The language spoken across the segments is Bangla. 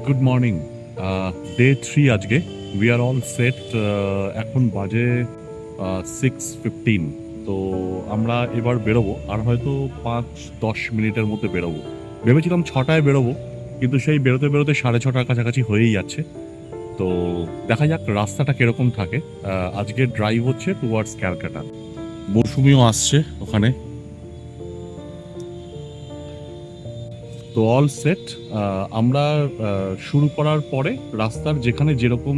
Good morning. ডে 3 আজকে। We are all set. এখন বাজে 6:15। তো আমরা এবার বেরোবো, আর হয়তো 5-10 মিনিটের মধ্যে বেরোবো। ভেবেছিলাম 6টায় বেরোবো, কিন্তু সেই বেরোতে বেরোতে 6:30টার কাছাকাছি হয়েই যাচ্ছে। তো দেখা যাক রাস্তাটা কিরকম থাকে। আজকে ড্রাইভ হচ্ছে টুয়ার্ডস ক্যালকাটা। মৌসুমিও আসছে ওখানে। তো অল সেট। আমরা শুরু করার পরে রাস্তার যেখানে যেরকম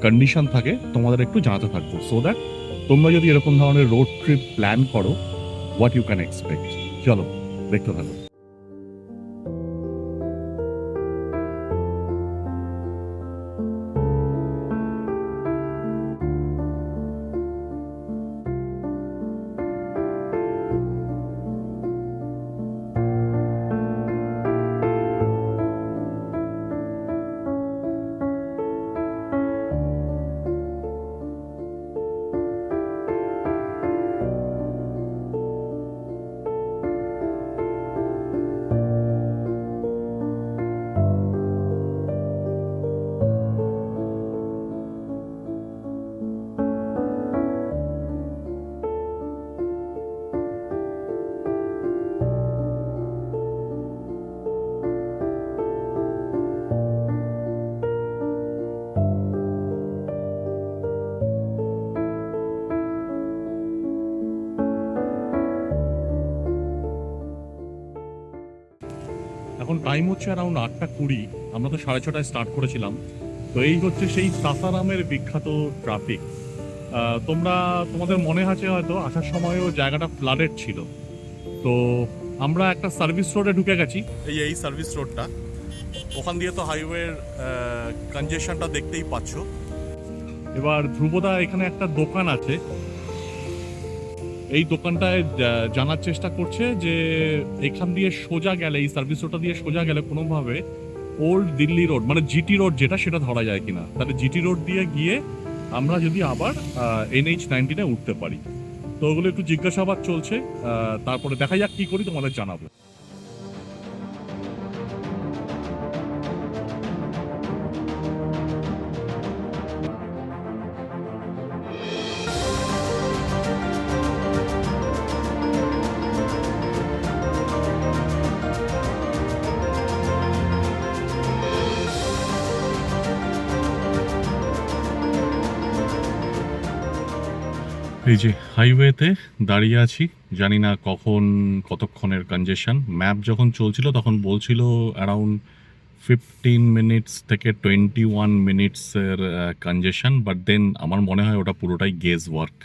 কন্ডিশন থাকে তোমাদের একটু জানাতে থাকবো, সো দ্যাট তোমরা যদি এরকম ধরনের রোড ট্রিপ প্ল্যান করো, হোয়াট ইউ ক্যান এক্সপেক্ট। চলো দেখতে থাকো। এখন টাইম হচ্ছে অ্যারাউন্ড 8:20। আমরা তো 6:30টায় স্টার্ট করেছিলাম। তো এই হচ্ছে সেই সাসারামের বিখ্যাত ট্রাফিক। তোমাদের মনে আছে হয়তো আসার সময়ও জায়গাটা ফ্লাডেড ছিল। তো আমরা একটা সার্ভিস রোডে ঢুকে গেছি। এই সার্ভিস রোডটা, ওখান দিয়ে তো হাইওয়ের কনজেশনটা দেখতেই পাচ্ছ। এবার ধ্রুবদা এখানে একটা দোকান আছে, এই দোকানটায় জানার চেষ্টা করছে যে এখান দিয়ে সোজা গেলে, এই সার্ভিস রোডটা দিয়ে সোজা গেলে কোনোভাবে ওল্ড দিল্লি রোড মানে জিটি রোড যেটা, সেটা ধরা যায় কিনা। তাহলে জিটি রোড দিয়ে গিয়ে আমরা যদি আবার NH-19-এ উঠতে পারি। তো ওগুলো একটু জিজ্ঞাসাবাদ চলছে, তারপরে দেখা যাক কি করি, তোমাদের জানাবো। এই যে হাইওয়েতে দাঁড়িয়ে আছি, জানি না কতক্ষণের কনজেশন। ম্যাপ যখন চলছিল তখন বলছিল অ্যারাউন্ড 15 মিনিটস থেকে 21 মিনিটসের কনজেশন, বাট দেন আমার মনে হয় ওটা পুরোটাই গেজ ওয়ার্ক।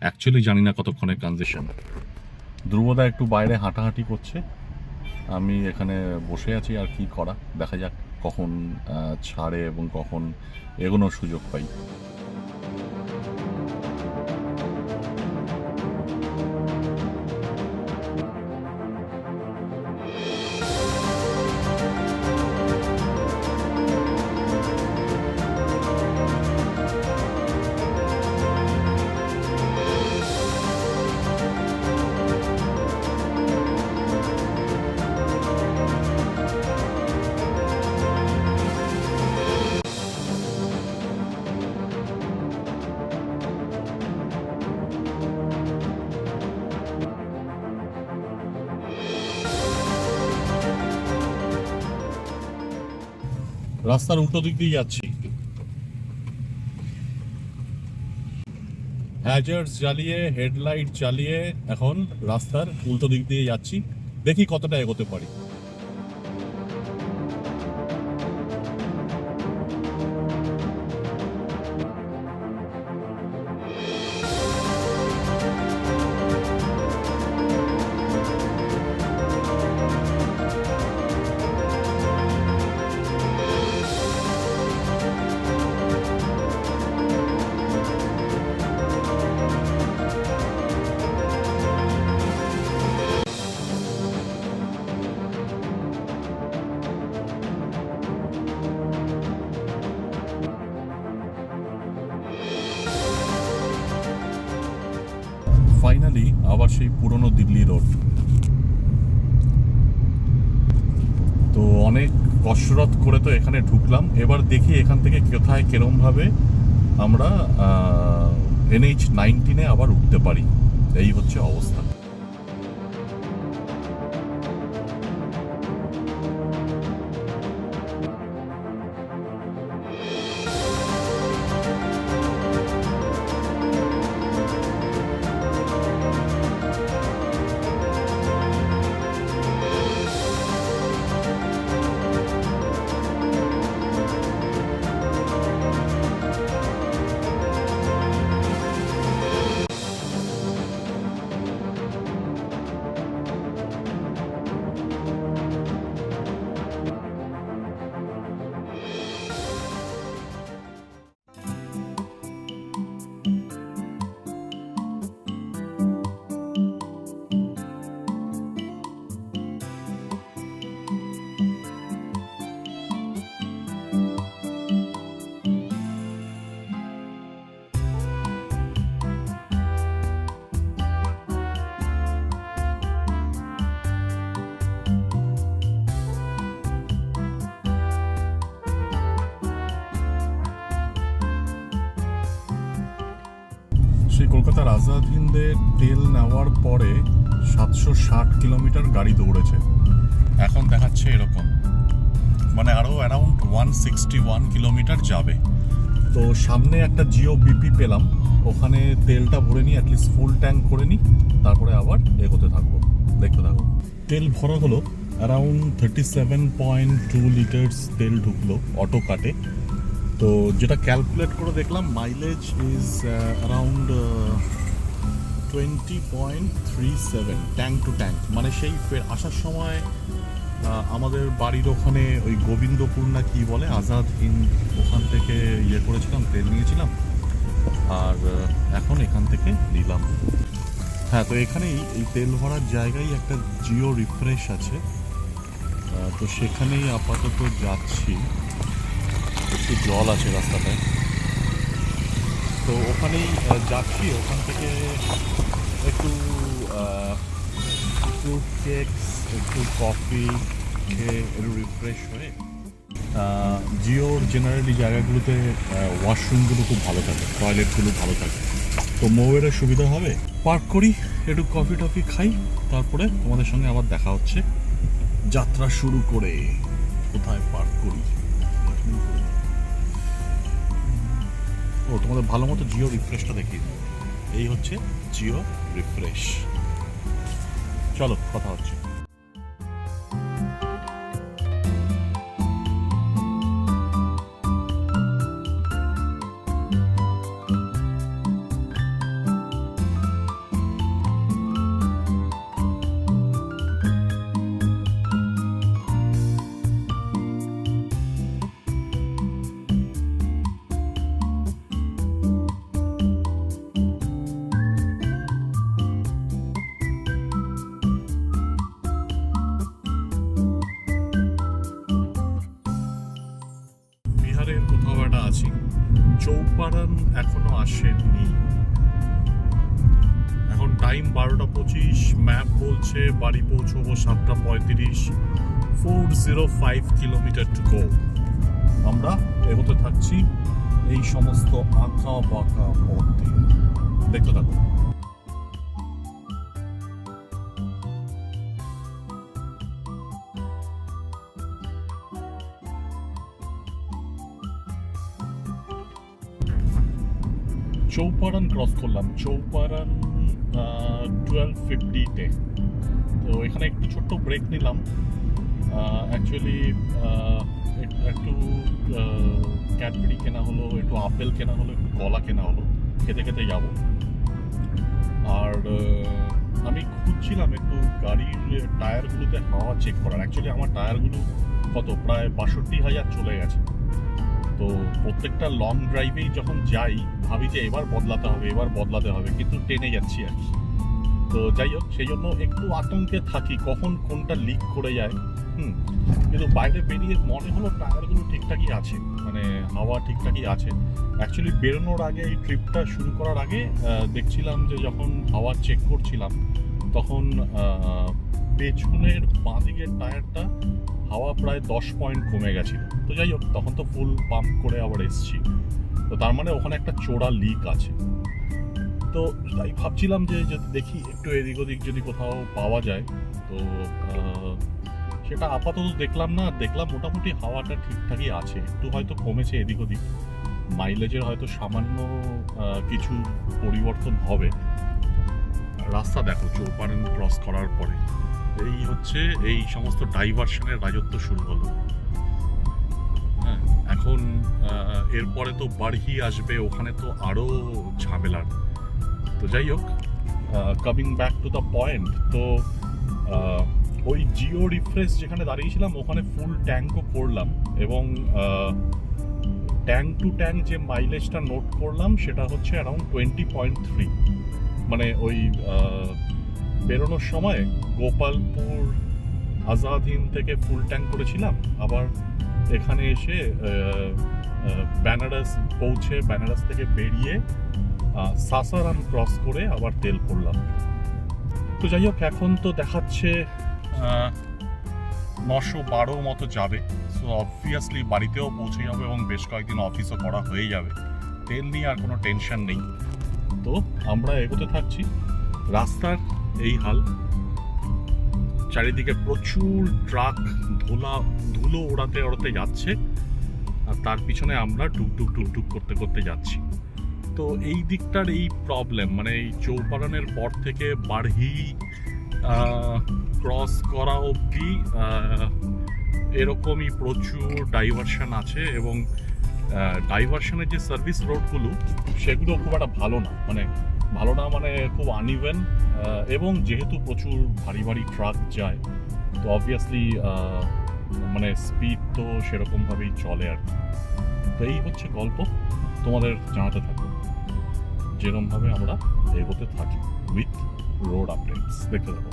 অ্যাকচুয়ালি জানি না কতক্ষণের কনজেশন। ধ্রুবদা একটু বাইরে হাঁটাহাঁটি করছে, আমি এখানে বসে আছি। আর কি করা, দেখা যাক কখন ছাড়ে এবং কখন এগোনোর সুযোগ পাই। রাস্তার উল্টো দিক দিয়ে যাচ্ছি, হ্যাজার্ডস জ্বালিয়ে, হেডলাইট চালিয়ে এখন রাস্তার উল্টো দিক দিয়ে যাচ্ছি। দেখি কতটা এগোতে পারি। ফাইনালি আবার সেই পুরনো দিল্লি রোড। তো অনেক কসরত করে তো এখানে ঢুকলাম, এবার দেখি এখান থেকে কোথায় কিরমভাবে আমরা NH-19 আবার উঠতে পারি। এই হচ্ছে অবস্থা। সেই কলকাতার আজাদ হিন্দে তেল নেওয়ার পরে 760 কিলোমিটার গাড়ি দৌড়েছে, এখন দেখাচ্ছে এরকম, মানে আরও অ্যারাউন্ড 161 কিলোমিটার যাবে। তো সামনে একটা জিও বিপি পেলাম, ওখানে তেলটা ভরে নিই, অ্যাটলিস্ট ফুল ট্যাঙ্ক করে নিই, তারপরে আবার এগোতে থাকবো। দেখতে থাকো। তেল ভরা হলো, অ্যারাউন্ড 37.2 লিটার্স তেল ঢুকলো অটো কাটে। তো যেটা ক্যালকুলেট করে দেখলাম, mileage is around 20.37 tank to tank. মানে সেই আসার সময় আমাদের বাড়ির ওখানে ওই গোবিন্দপুর না কি বলে, আজাদ হিন্দ, ওখান থেকে ইয়ে করেছিলাম, তেল নিয়েছিলাম, আর এখন এখান থেকে নিলাম। হ্যাঁ, তো এখানেই এই তেল ভরার জায়গায় একটা জিও রিফ্রেশ আছে, তো সেখানেই আপাতত যাচ্ছি। একটু জল আছে রাস্তাটায়, তো ওখানেই যাচ্ছি। ওখান থেকে একটু ফ্রুট কেকস, একটু কফি খেয়ে একটু রিফ্রেশ হয়ে। জিওর জেনারেলি জায়গাগুলোতে ওয়াশরুমগুলো খুব ভালো থাকে, টয়লেটগুলো ভালো থাকে, তো মৌয়ের সুবিধা হবে। পার্ক করি, একটু কফি টফি খাই, তারপরে তোমাদের সঙ্গে আবার দেখা হচ্ছে। যাত্রা শুরু করে কোথায় পার্ক করি, ও তোমাদের ভালো মতো জিও রিফ্রেশটা দেখিয়ে দিই। এই হচ্ছে জিও রিফ্রেশ। চলো কথা হচ্ছে। কোথাও একটা আছি, চৌপাড়ান এখনো আসেনি। এখন টাইম 12:25, ম্যাপ বলছে বাড়ি পৌঁছবো 7:35, 405 কিলোমিটার টু গো। আমরা এগোতে থাকছি এই সমস্ত আঁকা বাঁকা পথ দিয়ে। দেখতে থাকো। চৌপাড়ান ক্রস করলাম, চৌপাড়ান 12:50-তে। তো এখানে একটু ছোট্ট ব্রেক নিলাম। অ্যাকচুয়ালি একটু ক্যাডবেরি কেনা হলো, একটু আপেল কেনা হলো, একটু কলা কেনা হলো, খেতে খেতে যাবো। আর আমি খুঁজছিলাম একটু গাড়ির টায়ারগুলোতে হাওয়া চেক করার। অ্যাকচুয়ালি আমার টায়ারগুলো প্রায় 62,000 চলে গেছে। তো প্রত্যেকটা লং ড্রাইভেই যখন যাই ভাবি যে এবার বদলাতে হবে, কিন্তু টেনে যাচ্ছি আর কি। তো যাই হোক, সেই জন্য একটু আতঙ্কে থাকি কখন কোনটা লিক করে যায়। কিন্তু বাইরে বেরিয়ে মনে হলো টায়ারগুলো ঠিকঠাকই আছে, মানে হাওয়া ঠিকঠাকই আছে। অ্যাকচুয়ালি বেরোনোর আগে, এই ট্রিপটা শুরু করার আগে দেখছিলাম যে যখন হাওয়া চেক করছিলাম তখন পেছনের বাঁদিকের টায়ারটা হাওয়া প্রায় 10 পয়েন্ট কমে গেছিল। তো যাই হোক, তখন তো ফুল পাম্প করে আবার এসছি, তো তার মানে ওখানে একটা চোরা লিক আছে। তো তাই ভাবছিলাম যে যদি দেখি একটু এদিক ওদিক যদি কোথাও পাওয়া যায়। তো সেটা আপাতত দেখলাম না, দেখলাম মোটামুটি হাওয়াটা ঠিকঠাকই আছে, একটু হয়তো কমেছে এদিক ওদিক, মাইলেজের হয়তো সামান্য কিছু পরিবর্তন হবে। রাস্তা দেখো, চৌপাড়ান ক্রস করার পরে এই হচ্ছে এই সমস্ত ডাইভারশনের রাজত্ব শুরু হলো। হ্যাঁ, এখন এরপরে তো বাড়হি আসবে, ওখানে তো আরো ঝামেলার। তো যাই হোক, coming back to the point, তো ওই জিও রিফ্রেশ যেখানে দাঁড়িয়েছিলাম ওখানে ফুল ট্যাঙ্কও করলাম, এবং ট্যাঙ্ক টু ট্যাঙ্ক যে মাইলেজটা নোট করলাম সেটা হচ্ছে অ্যারাউন্ড 20.3। মানে ওই বেরোনোর সময় গোপালপুর আজাদ হিন্দ থেকে ফুল ট্যাঙ্ক করেছিলাম, আবার এখানে এসে বেনারস পৌঁছে বেনারস থেকে বেরিয়ে সাসারাম ক্রস করে আবার তেল পড়লাম। তো যাই হোক, এখন তো দেখাচ্ছে 912 মতো যাবে। সো অবভিয়াসলি বাড়িতেও পৌঁছে যাবে এবং বেশ কয়েকদিন অফিসও করা হয়ে যাবে, তেল নিয়ে আর কোনো টেনশন নেই। তো আমরা এগোতে থাকছি। রাস্তার এই হাল, চারিদিকে প্রচুর ট্রাক ধুলো ওড়াতে ওড়াতে যাচ্ছে, আর তার পিছনে আমরা টুকটুক টুকটুক করতে করতে যাচ্ছি। তো এই দিকটার এই প্রবলেম, মানে এই চৌপাড়ানের পর থেকে বাড়হি ক্রস করা অবধি এরকমই প্রচুর ডাইভারশন আছে, এবং ডাইভারশনের যে সার্ভিস রোডগুলো সেগুলো খুব একটা ভালো না, মানে খুব আনইভেন, এবং যেহেতু প্রচুর ভারী ভারী ট্রাক যায়, তো অবভিয়াসলি মানে স্পিড তো সেরকমভাবেই চলে আর কি। তো এই হচ্ছে গল্প, তোমাদের জানাতে থাকবো যেরকমভাবে আমরা এগোতে থাকি উইথ রোড আপডেটস। দেখতে থাকো।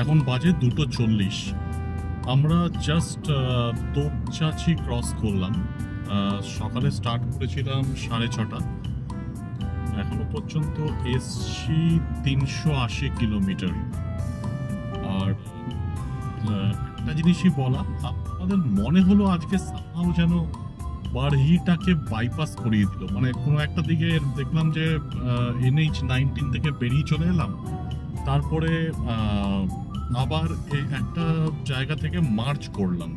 এখন বাজে 2:40। আমরা জাস্ট তোপচাচি ক্রস করলাম। সকালে স্টার্ট করেছিলাম 6:30, এখনো পর্যন্ত এসছি 380 কিলোমিটার। আর একটা জিনিসই বলা, আমাদের মনে হলো আজকে সামহাও যেন বারহিটাকে বাইপাস করিয়ে দিল, মানে কোনো একটা দিকে দেখলাম যে NH-19 থেকে বেরিয়ে চলে এলাম, তারপরে আবার একটা জায়গা থেকে মার্চ করলাম।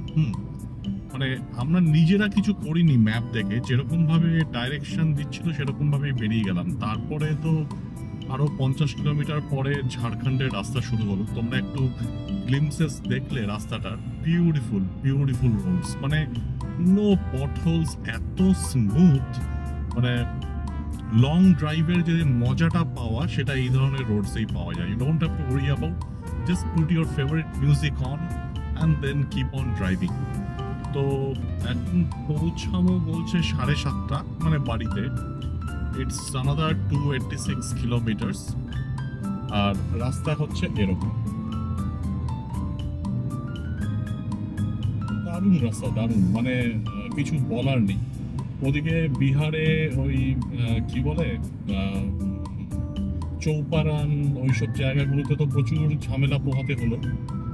মানে আমরা নিজেরা কিছু করিনি, ম্যাপ দেখে যেরকম ভাবে ডাইরেকশন দিচ্ছিল সেরকম ভাবেই বেরিয়ে গেলাম। তারপরে তো আরো 50 কিলোমিটার পরে ঝাড়খণ্ডের রাস্তা শুরু হলো। তোমরা একটু গ্লিমসেস দেখলে রাস্তাটার, বিউটিফুল বিউটিফুল রোডস, মানে নো পটহোলস, এত স্মুথ, মানে লং ড্রাইভের যে মজাটা পাওয়া সেটা এই ধরনের রোডসেই পাওয়া যায়। You don't have to worry about, just put your favourite music on and then keep on driving. তো এখন পৌঁছাবো বলছে 7:30, মানে বাড়িতে। ইটস আনাদার 286 কিলোমিটার্স, আর রাস্তা হচ্ছে এরকম। দারুণ রাস্তা, দারুণ, মানে কিছু বলার নেই। ওদিকে বিহারে ওই কি বলে চৌপাড়ান, ওইসব জায়গাগুলোতে তো প্রচুর ঝামেলা পোহাতে হলো।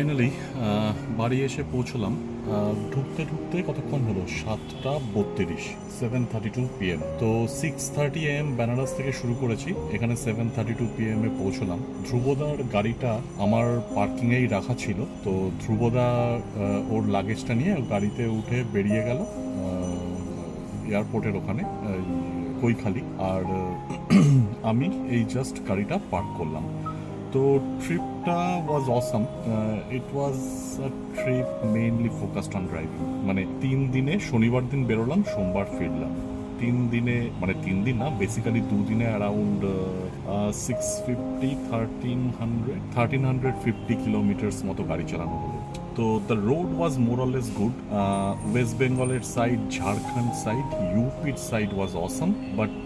ফাইনালি বাড়ি এসে পৌঁছলাম। ঢুকতে ঢুকতে কতক্ষণ হলো, 7:32, 7:32 PM। তো 6:30 AM বেনারস থেকে শুরু করেছি, এখানে 7:32 PM এ পৌঁছলাম। ধ্রুবদার গাড়িটা আমার পার্কিংয়েই রাখা ছিল, তো ধ্রুবদা ওর লাগেজটা নিয়ে গাড়িতে উঠে বেরিয়ে গেল এয়ারপোর্টের ওখানে, কৈখালি। আর আমি এই জাস্ট গাড়িটা পার্ক করলাম। তো ট্রিপটা ওয়াজ awesome. It was a trip mainly focused on driving. মানে 3 দিনে, শনিবার দিন বেরোলাম, সোমবার ফিরলাম। 3 দিনে, মানে 3 দিন না, বেসিক্যালি 2 দিনে অ্যারাউন্ড 1350 কিলোমিটার্স মতো গাড়ি চালানো হলো। তো the road was more or less good. West বেঙ্গলের সাইড, ঝাড়খণ্ড সাইড, ইউপির side was awesome, but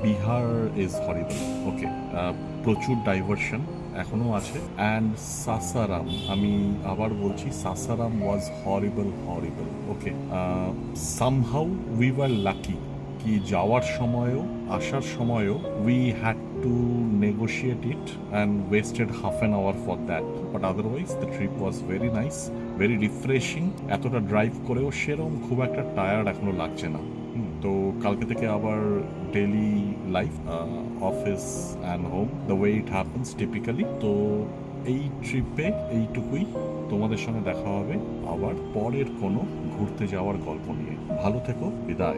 Bihar is horrible. Okay, প্রচুর ডাইভারশন এখনো আছে। অ্যান্ড সাসারাম, আমি আবার বলছি, Sasaram was horrible. Okay, somehow we were lucky কি যাওয়ার সময়ও আসার সময়ও we had to negotiate it and wasted half an hour for that, but otherwise the trip was very nice, very refreshing. এতটা ড্রাইভ করেও সেরকম খুব একটা টায়ার্ড এখনো লাগছে না। তো কালকে থেকে আবার daily life, office and home, the way it happens typically. তো এই ট্রিপে এইটুকুই। তোমাদের সঙ্গে দেখা হবে আবার পরের কোনো ঘুরতে যাওয়ার গল্প নিয়ে। ভালো থেকো, বিদায়।